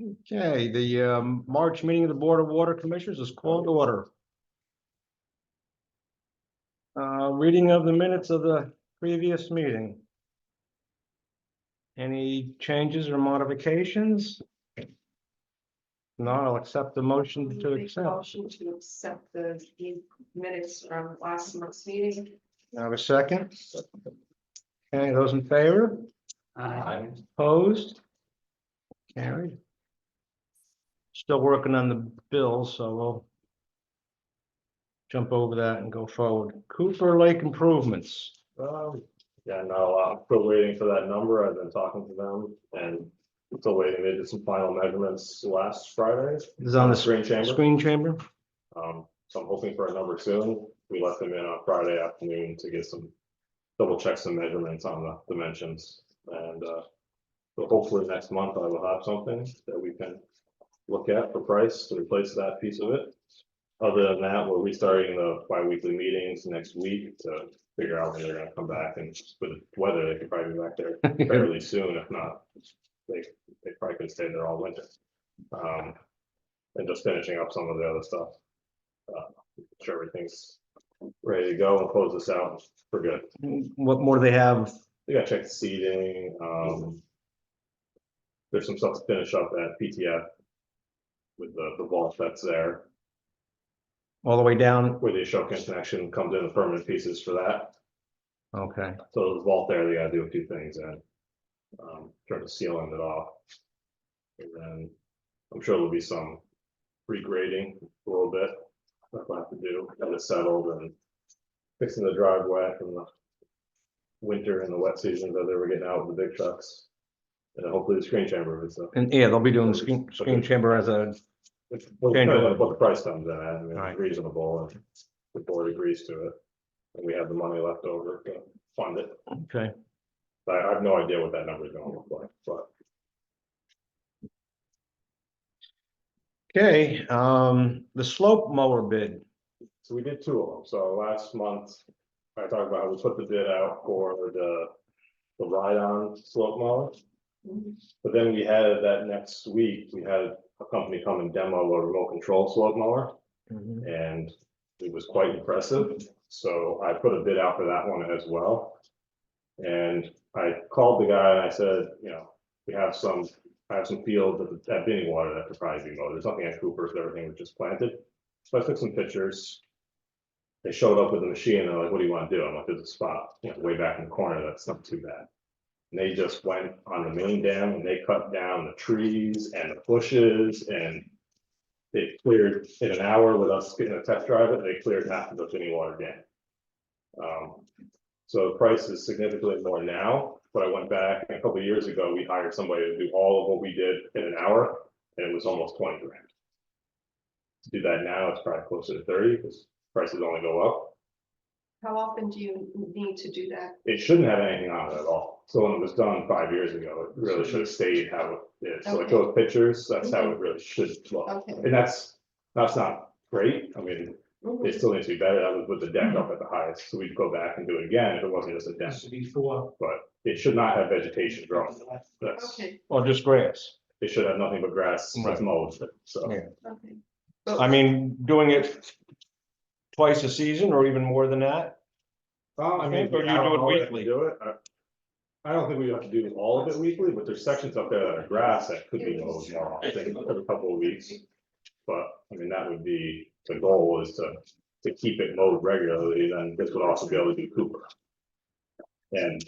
Okay, the March meeting of the Board of Water Commissioners is called to order. Reading of the minutes of the previous meeting. Any changes or modifications? No, I'll accept the motion to accept. Motion to accept the minutes from last month's meeting. I have a second. Okay, those in favor? Aye. Opposed? Carried. Still working on the bills, so we'll jump over that and go forward. Cooper Lake improvements. Yeah, no, I'm still waiting for that number. I've been talking to them and still waiting. They did some final measurements last Friday. This is on the screen chamber. Screen chamber. So I'm hoping for a number soon. We let them in on Friday afternoon to get some, double check some measurements on the dimensions. And so hopefully next month I will have something that we can look at for price to replace that piece of it. Other than that, we're restarting the bi-weekly meetings next week to figure out when they're gonna come back, and with the weather, they could probably be back there fairly soon. If not, they probably could stay there all winter. And just finishing up some of the other stuff. Sure everything's ready to go and close this out for good. What more do they have? They gotta check the seating. There's some stuff to finish up at PTF with the vault that's there, All the way down? where the Ashokan connection comes in, the permanent pieces for that. Okay. So the vault there, they gotta do a few things and try to sealing it off. And then I'm sure there'll be some regrading a little bit that we'll have to do, get it settled and fixing the driveway from the winter and the wet season that they were getting out with the big trucks. And then hopefully the screen chamber is And yeah, they'll be doing the screen chamber as a, what the price comes in at. I mean, Right. it's reasonable and the board agrees to it. And we have the money left over to fund it. okay. But I have no idea what that number is gonna look like, but Okay, the slope mower bid. so we did two of them. So last month, I talked about how we put the bid out for the ride-on slope mower. But then we had that next week, we had a company come and demo a remote control slope mower, and it was quite impressive. So I put a bid out for that one as well. And I called the guy and I said, you know, I have some fields at Binning Water that could probably be mowed. There's nothing at Cooper's, everything was just planted. So I took some pictures. They showed up with the machine and they're like, what do you want to do? I'm like, there's a spot, you know, way back in the corner, that's not too bad. And they just went on the main dam and they cut down the trees and the bushes, and they cleared in an hour with us getting a test drive it, they cleared half of the Binning Water dam. So the price is significantly more now, but I went back a couple of years ago, we hired somebody to do all of what we did in an hour, and it was almost 20 grand. To do that now, it's probably closer to 30 because prices only go up. How often do you need to do that? It shouldn't have anything on it at all. So when it was done 5 years ago, it really should have stayed how it is. So like Okay. those pictures, that's how it really should look. Okay. And that's not great. I mean, it still needs to be better. That was with the deck up at the highest. So we'd go back and do it again if it wasn't just a deck. But it should not have vegetation growing. That's, Okay, Or just grass. it should have nothing but grass that's Right. mowed. So Yeah. okay. I mean, doing it twice a season or even more than that. I mean, Or you I don't do it know if we weekly? do it. I don't think we have to do all of it weekly, but there's sections up there that are grass that could be mowed more often, every couple of weeks. But I mean, that would be, the goal is to keep it mowed regularly, then this would also be able to do Cooper. And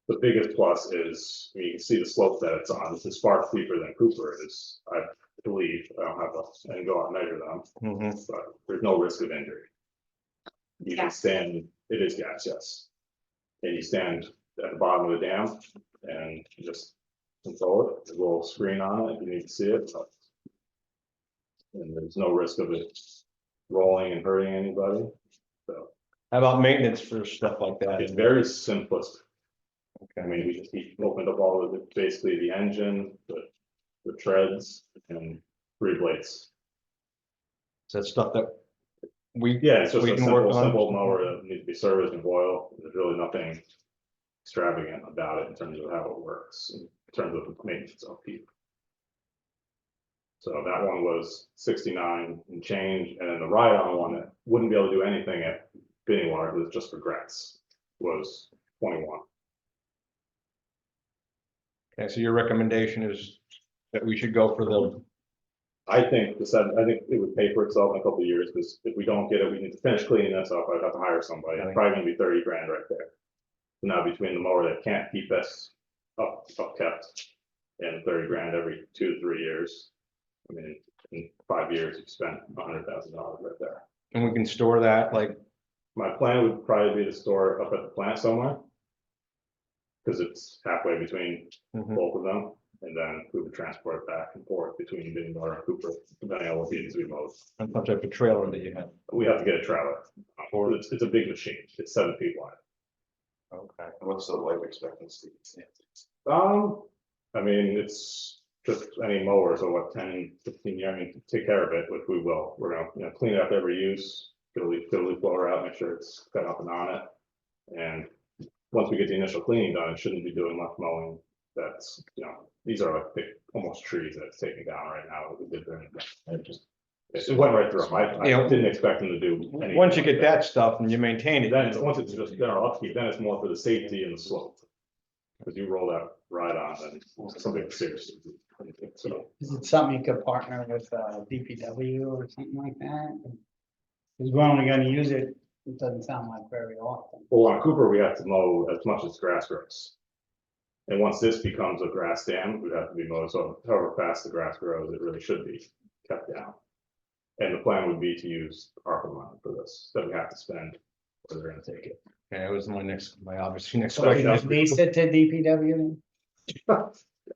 the biggest plus is, I mean, you can see the slope that it's on, this is far steeper than Cooper is, I believe. I don't have a, and go out and measure them, but there's no risk of injury. You can Gas. stand, it is gas, yes. And you stand at the bottom of the dam and you just control it, there's a little screen on it if you need to see it. And there's no risk of it rolling and hurting anybody. So How about maintenance for stuff like it's that? very simplistic. I Okay. mean, we opened up all of it, basically the engine, the treads and 3 blades. So that's stuff that we. Yeah, it's just we a can work simple on. mower that needs to be serviced and oiled. There's really nothing extravagant about it in terms of how it works, in terms of maintenance upkeep. So that one was 69 and change, and then the ride-on one that wouldn't be able to do anything at Binney Water, it was just for grass, was 21. Okay, so your recommendation is that we should go for the, I think I think it would pay for itself in a couple of years, because if we don't get it, we need to finish cleaning this up, I'd have to hire somebody, it's probably gonna be 30 grand right there. Now between the mower that can't keep this up kept, and 30 grand every 2 to 3 years. I mean, in 5 years, you've spent $100,000 right there. and we can store that, like, My plan would probably be to store it up at the plant somewhere. Because it's halfway between mhm. both of them, and then we would transport it back and forth between Binney Water and Cooper, depending on what needs to be mowed. on some type of trailer that you have. We have to get a trailer. Or- It's a big machine, it's 7 feet wide. Okay. What's the life expectancy? I mean, it's just any mower, so what, 10, 15 years, I mean, take care of it, which we will. We're gonna, clean it up every use, get a leaf blower out, make sure it's cut up and on it. And once we get the initial cleaning done, it shouldn't be doing much mowing. That's, these are like big, almost trees that it's taking down right now. We did there. It went right through them. I Yeah. didn't expect them to do anything. Once you like get that stuff and you maintain it. Then, once it's just general upkeep, then it's more for the safety and the slope. Because you roll that ride on, then something serious. So, Is it something you could partner with DPW or something like that? Because we're only gonna use it, it doesn't sound like very often. well, on Cooper, we have to mow as much as grass grows. And once this becomes a grass dam, we have to be mowed, so however fast the grass grows, it really should be kept down. And the plan would be to use ARPA money for this, that we have to spend, or they're gonna take it. Okay, that was my obviously next So we question. just lease it to DPW?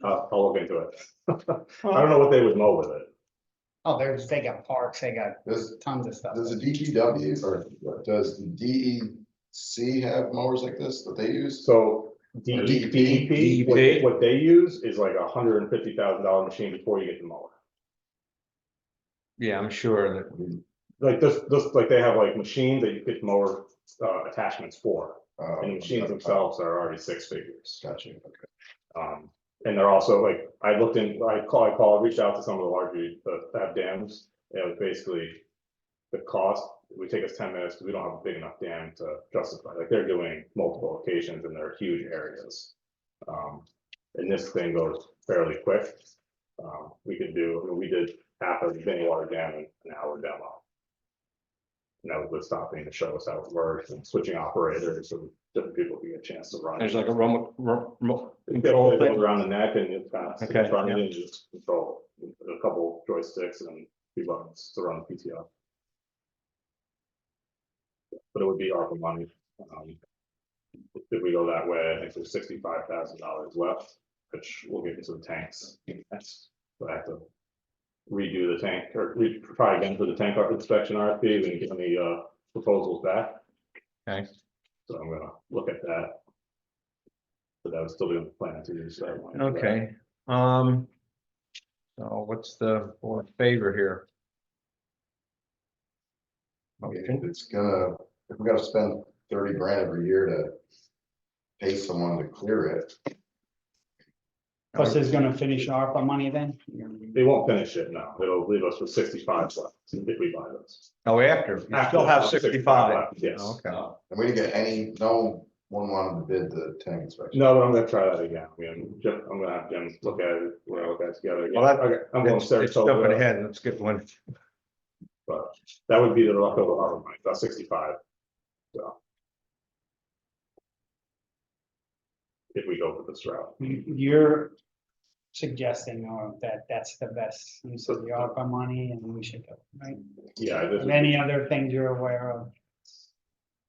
I'll look into it. I don't know what they would mow with it. Oh, they got parks, they got Does, tons of stuff. does the DPW or does the DEC have mowers like this that they use? So DEP? DEP, what they use is like $150,000 machine before you get the mower. Yeah, I'm sure that, Like this, like they have like machines that you get mower attachments for, and the machines themselves are already 6 figures. Gotcha, okay. And they're also like, I reached out to some of the larger that have dams, and it was basically the cost, it would take us 10 minutes because we don't have a big enough dam to justify, like they're doing multiple locations and they're huge areas. And this thing goes fairly quick. We did half of the Binney Water Dam in an hour demo. And that was with stopping to show us how it works and switching operators so different people can get a chance to run. there's like a remote It control goes thing. around the neck and it's kind of Okay, in front of yeah. you and you just control a couple joysticks and 2 buttons to run the PTO. But it would be ARPA money. If we go that way, I think there's $65,000 left, which will get into the tanks. So I have to redo the tank or try again for the tank inspection RFP and get any proposals back. Okay. So I'm gonna look at that. But that was still the plan to use that one. Okay, so what's the board favor here? Motion? It's gonna, if we gotta spend 30 grand every year to pay someone to clear it. Plus is gonna finish ARPA money then? They won't finish it, no, it'll leave us with 65 left if we buy those. Oh, after, you still have 65. left, yes. Okay, And we didn't get no one wanted to bid the tank inspection. No, but I'm gonna try that again. I'm gonna have Jim look at it, we're gonna look at it together. again. Well, that- Okay, I'm going it's jumping Saratoga, ahead, let's get one. but that would be the leftover ARPA money, about 65. So. If we go for this route. You're suggesting that that's the best use of the ARPA money and we should go, right? Yeah, this And any other things you're aware of?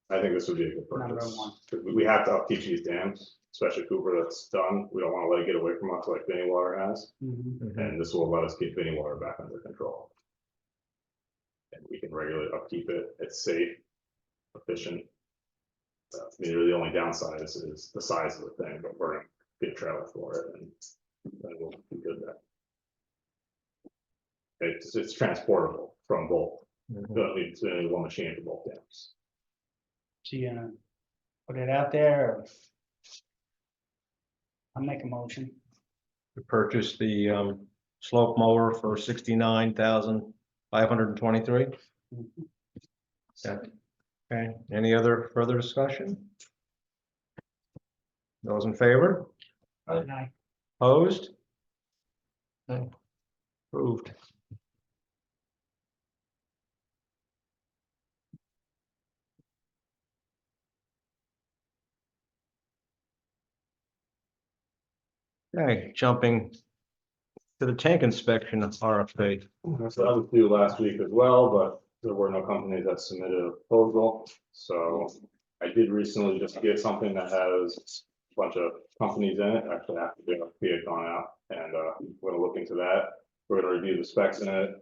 I think this would be a good Number purchase. one. 'Cause we have to upkeep these dams, especially Cooper that's done. We don't want to let it get away from us like Binney Water has. Mhm. And this will let us keep Binney Water back under control. And we can regularly upkeep it. It's safe, efficient. I mean, really the only downside is the size of the thing, but we're gonna get a trailer for it and then we'll be good there. It's transportable from both. Mhm. It's only one machine for both dams. So you gonna put it out there? Or I'll make a motion. To purchase the slope mower for 69,523. Yeah. Okay, any other further discussion? Those in favor? Aye. Opposed? Okay. Approved. Okay, jumping to the tank inspection RFP. So that was due last week as well, but there were no companies that submitted a proposal. So I did recently just get something that has a bunch of companies in it. Actually, after the RFP had gone out, and we're gonna look into that. We're gonna review the specs in it,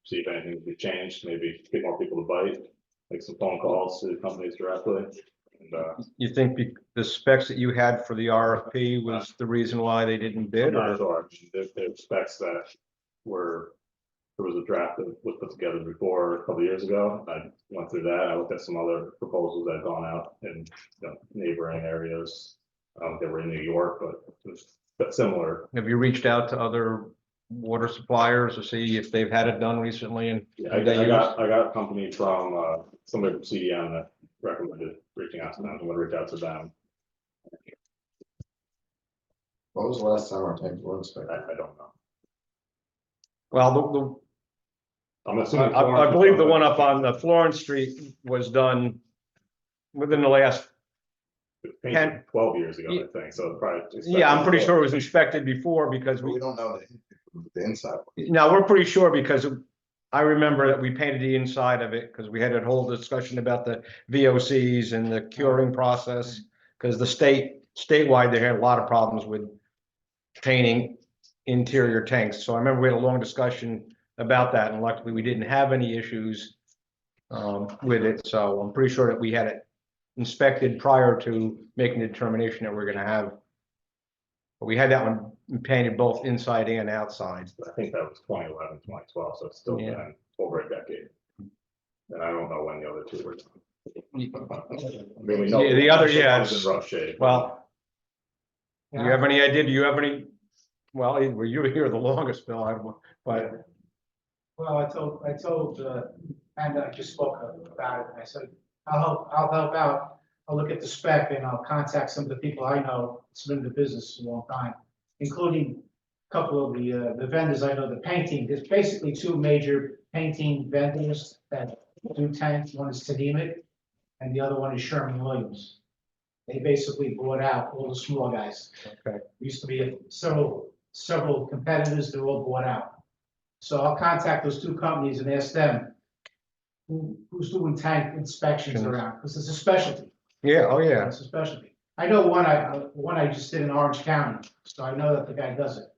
see if anything can be changed, maybe get more people to bite, make some phone calls to the companies directly. And You think the specs that you had for the RFP was the reason why they didn't I'm bid, not or? sure. I mean, the specs that were, there was a draft that was put together before a couple of years ago. I went through that. I looked at some other proposals that had gone out in, neighboring areas. They were in New York, but it was similar. Have you reached out to other water suppliers to see if they've had it done recently and? Yeah, who they use? I got a company from, somebody from CDM that recommended reaching out to them. I'm gonna reach out to them. What was the last time our tanks were inspected? I don't know. Well, I'm assuming. I believe the one up on the Florence Street was done within the last, 12 years ago, I think, so probably. yeah, I'm pretty sure it was inspected before because But we don't know the inside. now we're pretty sure because I remember that we painted the inside of it because we had a whole discussion about the VOCs and the curing process. Because the statewide, they had a lot of problems with painting interior tanks. So I remember we had a long discussion about that, and luckily we didn't have any issues with it. So I'm pretty sure that we had it inspected prior to making the determination that we're gonna have. But we had that one painted both inside and outside. I think that was 2011, 2012, so it's still Yeah. been over a decade. And I don't know when the other two were done. I mean, we know. Yeah, the other, one's yeah, in it's- rough shape. Well, do you have any idea? Do you have any? Well, you were here the longest, Bill, but Well, and I just spoke about it, and I said, I'll help out. I'll look at the spec and I'll contact some of the people I know, it's been in the business a long time, including a couple of the vendors I know, the painting, there's basically two major painting vendors that do tanks, one is Tademic, and the other one is Sherman-Williams. They basically bought out all the small guys. Okay. Used to be several competitors, they're all bought out. So I'll contact those two companies and ask them who's doing tank inspections around, because it's a specialty. yeah, oh yeah. It's a specialty. I know one I just did in Orange County, so I know that the guy does it.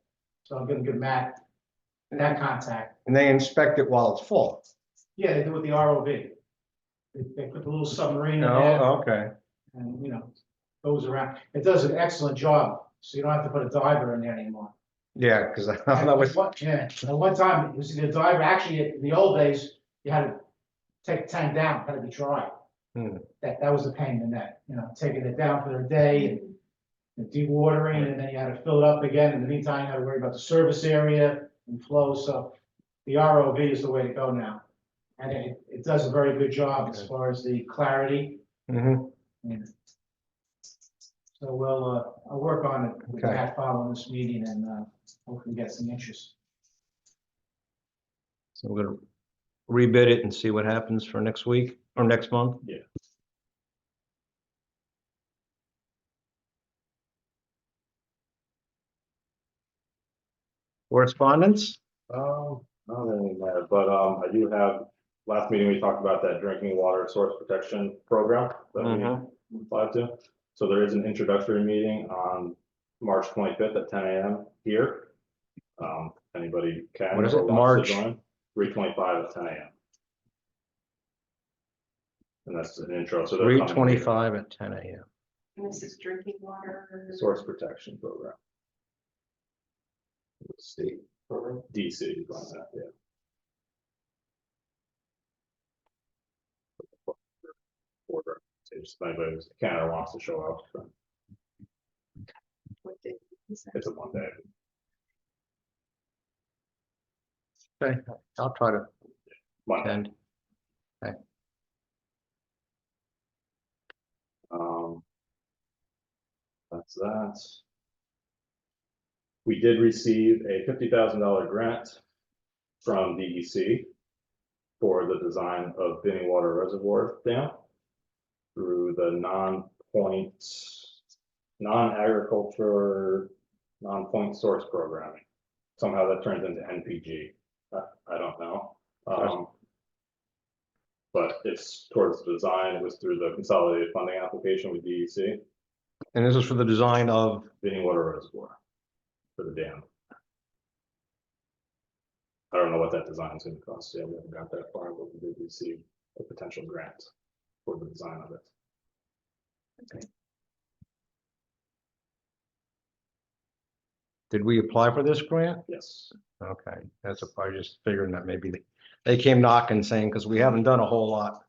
So I'm gonna give Matt that contact. And they inspect it while it's full. Yeah, they do with the ROV. They put the little submarine in there Oh, okay. and, goes around. It does an excellent job, so you don't have to put a diver in there anymore. Yeah, because that was, Yeah, at one time, it was the diver, actually, in the old days, you had to take the tank down, had to be dry. Hmm. That was a pain in the neck, taking it down for a day and dewatering, and then you had to fill it up again. In the meantime, you had to worry about the service area and flow, so the ROV is the way to go now. And it does a very good job as far as the clarity. mhm. And so I'll work on it with Okay. Matt following this meeting and hopefully get some interest. So we're gonna rebid it and see what happens for next week or next month. Yeah. Correspondence? Not really mad, but, I do have, last meeting, we talked about that drinking water source protection program that Mhm. we applied to. So there is an introductory meeting on March 25th at 10 a.m. here. Anybody can. What is or it, wants to March? join, 3:25 at 10 a.m. And that's an intro, so. they're coming here. 3:25 at 10 a.m. And this is drinking water. Source protection program, State program. DC is on that, yeah. Order, so just anybody who's Canada wants to show up, so What day is that? it's a Monday. Okay, I'll try to Monday. attend. Um. That's that. We did receive a $50,000 grant from DEC for the design of Binning Water Reservoir Dam through the non-point, non-agriculture, non-point source programming. Somehow that turns into NPG. I don't know. But it's towards the design. It was through the consolidated funding application with DEC, And this is for the design of, Binning Water Reservoir for the dam. I don't know what that design is gonna cost yet. We haven't got that far, but we did receive a potential grant for the design of it. did we apply for this grant? Yes. Okay, that's I just figuring that maybe they came knocking saying, because we haven't done a whole lot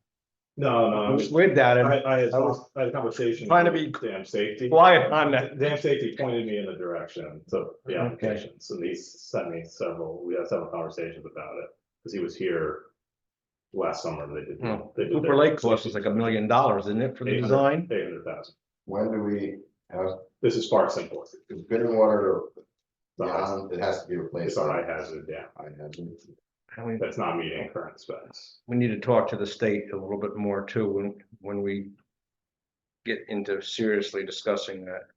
No, with that, and I had I was a conversation. trying to with be Dam safety. quiet on that. Dam safety pointed me in the direction to the Okay. applications, and he sent me we had several conversations about it, because he was here last summer, they did. They did Cooper their Lake cost us like $1 million, isn't it, for the design? 800,000. When do we have, This is far simpler. is Binning water The high- beyond, it has to be replaced? It's a high hazard dam. I imagine. That's not meeting current specs. We need to talk to the state a little bit more too, when we get into seriously discussing that.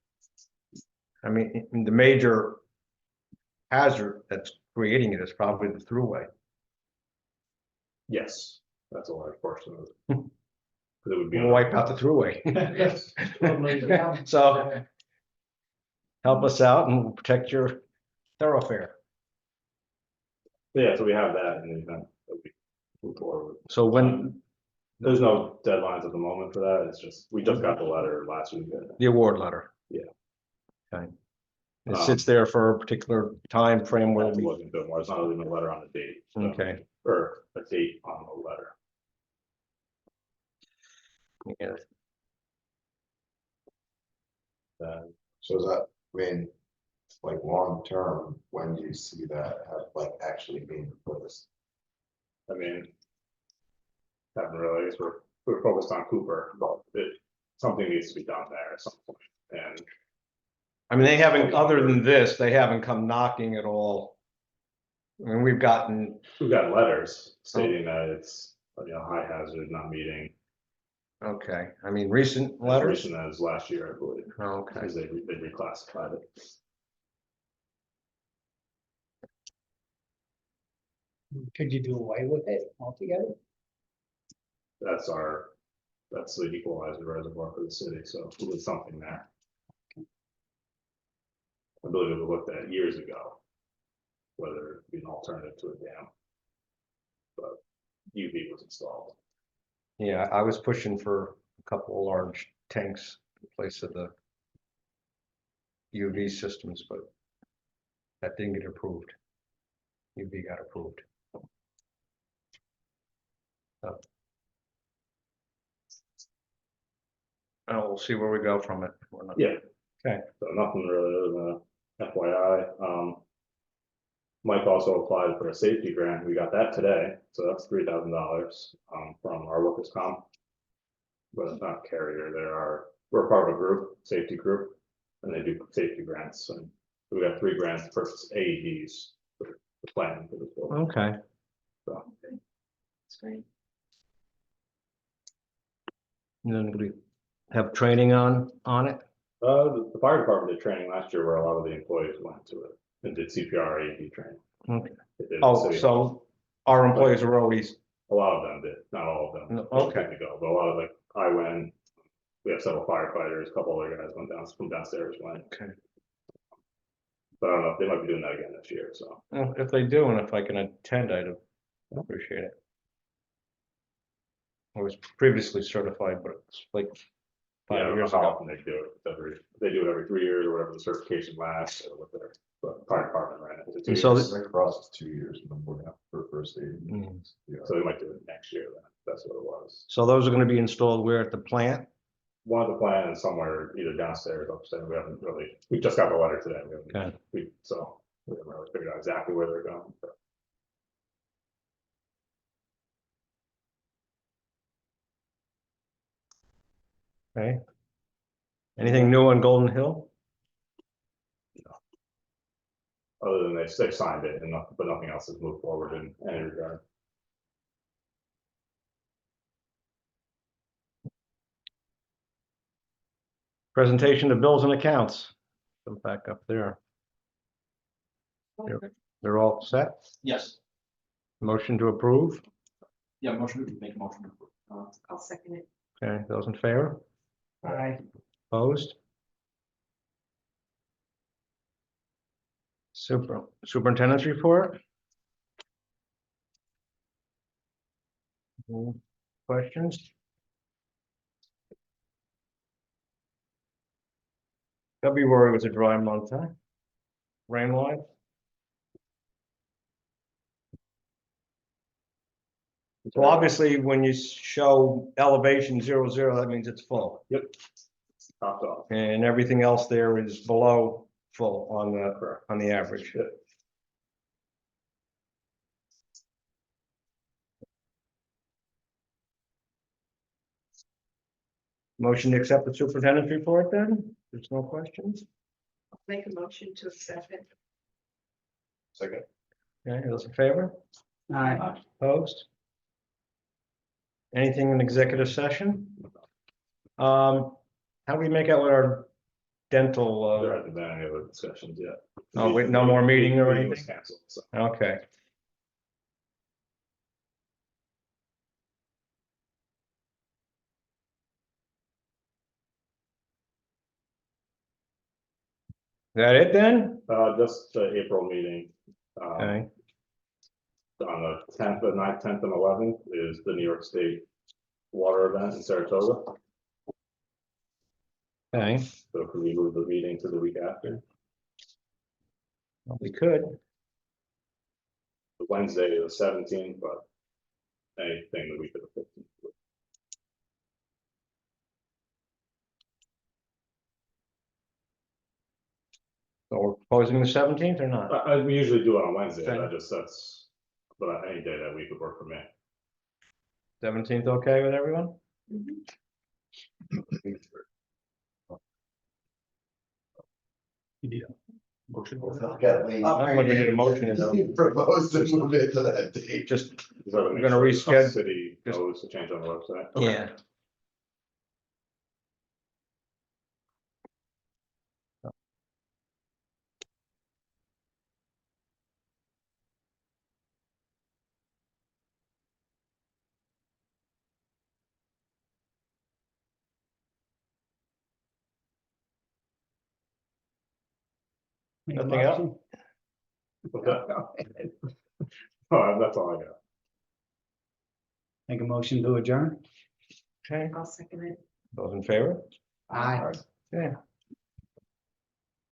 I mean, the major hazard that's creating it is probably the throughway. Yes, that's a large portion of it. 'Cause it would be. We'll wipe out the throughway. So help us out and we'll protect your thoroughfare. Yeah, so we have that in the event that we move forward. So when There's no deadlines at the moment for that. It's just, we just got the letter last week. the award letter. Yeah. Okay. It sits there for a particular time frame where It we, wasn't good, it's not even a letter on the date. so- okay, Or a date on the letter. yeah. So is that, I mean, like long term, when do you see that like actually being replaced? I mean. Haven't really, I guess we're focused on Cooper, but something needs to be done there at some point, and I mean, they haven't, other than this, they haven't come knocking at all. I mean, we've gotten, we've got letters stating that it's, high hazard, not meeting. okay, I mean, recent As letters. recent as last year, I believe, Okay, because they reclassified it. Could you do away with it altogether? That's the equalizer reservoir for the city, so we did something there. I believe it was looked at years ago. Whether it'd be an alternative to a dam. But UV was installed. yeah, I was pushing for a couple of large tanks in place of the UV systems, but that didn't get approved. UV got approved. So. Oh, we'll see where we go from it. We're not- Yeah. Okay. So nothing really other than FYI. Mike also applied for a safety grant. We got that today, so that's $3,000 from our workers' comp. But it's not carrier. We're part of a group, safety group, and they do safety grants. And we got 3 grants to purchase AEDs for the planning for this building. Okay, So That's great. and then we have training on it. the fire department did training last year where a lot of the employees went to it and did CPR AED training. Okay. They did Oh, city so hall. our employees are always, A lot of them did, not all of them. No, They were okay. good to go, but a lot of I went, we have several firefighters, a couple other guys went down from downstairs went, okay, but I don't know, they might be doing that again this year, so. well, if they do, and if I can attend, I'd appreciate it. I was previously certified, but it's like Yeah, I 5 don't know years how ago. often they do it, they do it every 3 years or whatever the certification lasts, or what their, but fire department ran it. It's 2 And so years. Red Cross is 2 years for first aid. Mm. Yeah. So they might do it next year then, that's what it was. So those are gonna be installed where at the plant? One of the plans somewhere either downstairs or upstairs, we just got the letter today, Okay. so we haven't really figured out exactly where they're going, but. Okay. Anything new on Golden Hill? Other than they signed it, but nothing else has moved forward in any regard. Presentation of bills and accounts. Come back up there. They're all set. Yes, Motion to approve. yeah, motion, make a motion. I'll second it. Okay, those in favor? Aye. Opposed? Superintendent's report? Any questions? February was a dry month, huh? Rain wise? So obviously, when you show elevation 0, that means it's full, Topped off. and everything else there is below full Correct. on the average. Yep. Motion to accept the superintendent's report then? There's no questions? Make a motion to accept it. Second. Okay, those in favor? Aye. Opposed? Anything in executive session? How do we make out with our dental, There hasn't been any other discussions yet. Oh, wait, no more meeting or Meeting was anything? canceled, so. okay. That it then? Just the April meeting. Okay, On the 10th, the 9th, 10th, and 11th is the New York State Water event in Saratoga. okay, So can we move the meeting to the week after? well, we could. The Wednesday is the 17th, but anything the week of the 15th. So we're proposing the 17th or not? We usually do it on Wednesday, Okay. but any day that week would work for me. 17th, okay with everyone? Motion. Got late. I don't think we need a motion, though. He proposed to move it to that date. Just, So We're make gonna sure the reschedule- City just- knows to change on the website. yeah. Make a Nothing else? motion. Okay. Oh, that's all I got. Make a motion to adjourn. Okay, I'll second it. those in favor? Aye. Yeah.